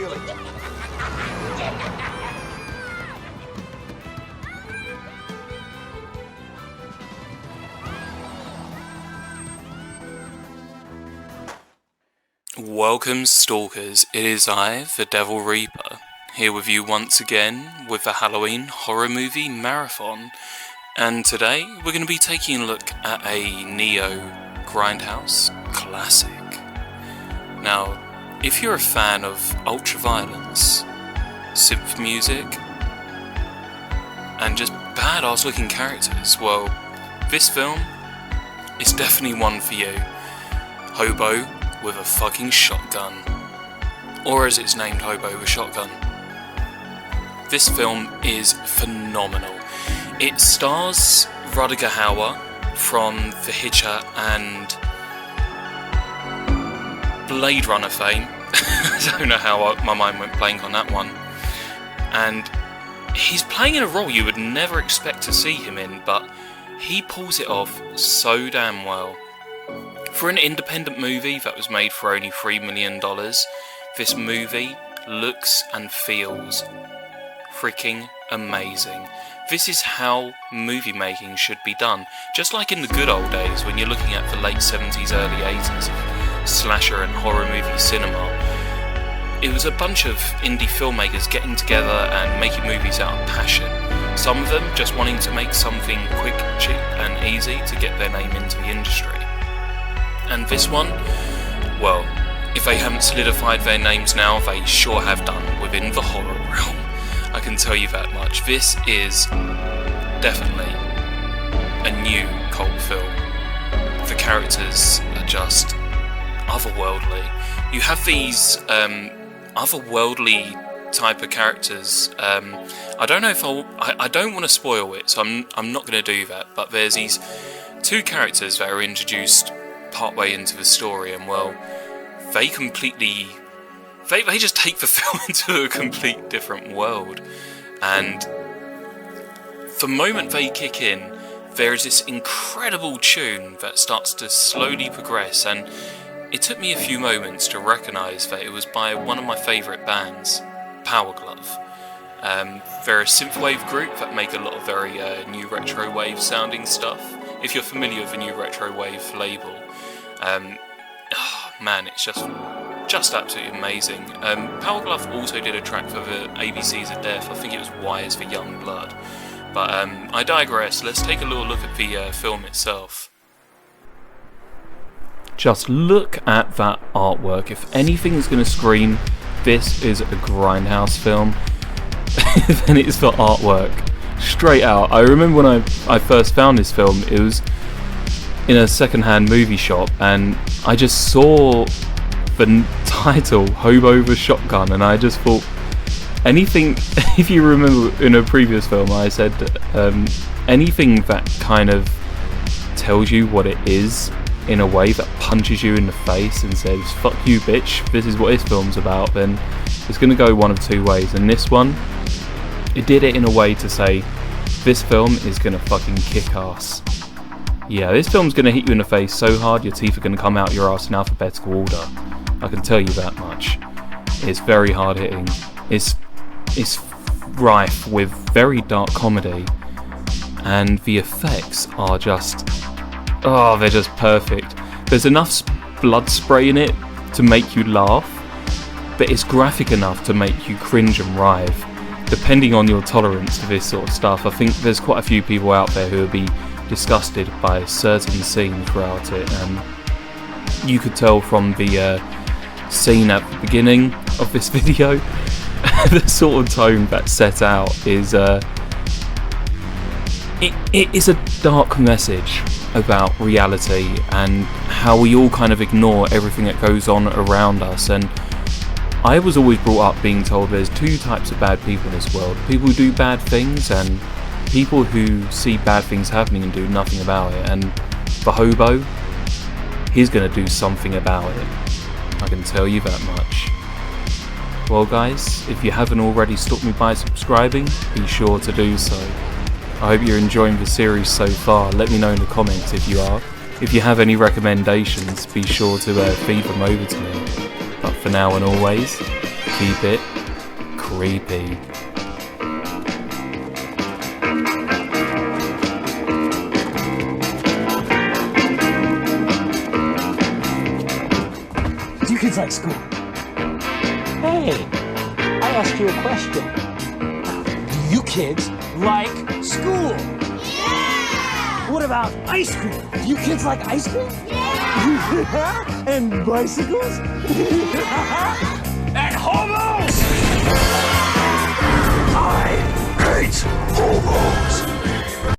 feeling. Welcome, Stalkers. It is I, the Devil Reaper, here with you once again with the Halloween horror movie marathon. And today we're going to be taking a look at a Neo Grindhouse classic. Now, if you're a fan of ultra-violence, synth music, and just badass looking characters, well, this film is definitely one for you. Hobo with a fucking shotgun. Or as it's named, Hobo with Shotgun. This film is phenomenal. It stars Rutger Hauer from The Hitcher and Blade Runner fame. I don't know how my mind went blank on that one. And he's playing in a role you would never expect to see him in, but he pulls it off so damn well. For an independent movie that was made for only $3 million, this movie looks and feels freaking amazing. This is how movie making should be done. Just like in the good old days when you're looking at the late 70s, early 80s of slasher and horror movie cinema. It was a bunch of indie filmmakers getting together and making movies out of passion. Some of them just wanting to make something quick, cheap and easy to get their name into the industry. And this one, well, if they haven't solidified their names now, they sure have done within the horror realm. I can tell you that much. This is definitely a new cult film. The characters are just otherworldly. You have these otherworldly type of characters. I don't know if I don't want to spoil it, so I'm not going to do that. But there's these two characters that are introduced partway into the story, and well, they just take the film into a complete different world. And the moment they kick in, there is this incredible tune that starts to slowly progress, and it took me a few moments to recognise that it was by one of my favourite bands, Power Glove. They're a synthwave group that make a lot of very new retro wave sounding stuff. If you're familiar with the new retro wave label, man, it's just absolutely amazing. Power Glove also did a track for the ABCs of Death. I think it was Wires for Young Blood. But I digress. Let's take a little look at the film itself. Just look at that artwork. If anything's going to scream, this is a Grindhouse film, then it's the artwork. Straight out. I remember when I first found this film, it was in a second-hand movie shop, and I just saw the title, Hobo With Shotgun, and I just thought, anything, if you remember in a previous film I said, anything that kind of tells you what it is in a way that punches you in the face and says, fuck you bitch, this is what this film's about, then it's going to go one of two ways. And this one, it did it in a way to say, this film is going to fucking kick ass. Yeah, this film's going to hit you in the face so hard your teeth are going to come out your ass in alphabetical order. I can tell you that much. It's very hard hitting. It's rife with very dark comedy, and the effects are just, they're just perfect. There's enough blood spray in it to make you laugh, but it's graphic enough to make you cringe and writhe. Depending on your tolerance to this sort of stuff, I think there's quite a few people out there who will be disgusted by certain scenes throughout it, and you could tell from the scene at the beginning of this video, the sort of tone that's set out is it is a dark message about reality and how we all kind of ignore everything that goes on around us. And I was always brought up being told there's two types of bad people in this world: people who do bad things and people who see bad things happening and do nothing about it. And for Hobo, he's going to do something about it. I can tell you that much. Well guys, if you haven't already stopped me by subscribing, be sure to do so. I hope you're enjoying the series so far. Let me know in the comments if you are. If you have any recommendations, be sure to feed them over to me. But for now and always, keep it creepy. Do you kids like school? Hey, I asked you a question. Do you kids like school? Yeah! What about ice cream? Do you kids like ice cream? Yeah! And bicycles? And hobos? I hate hobos!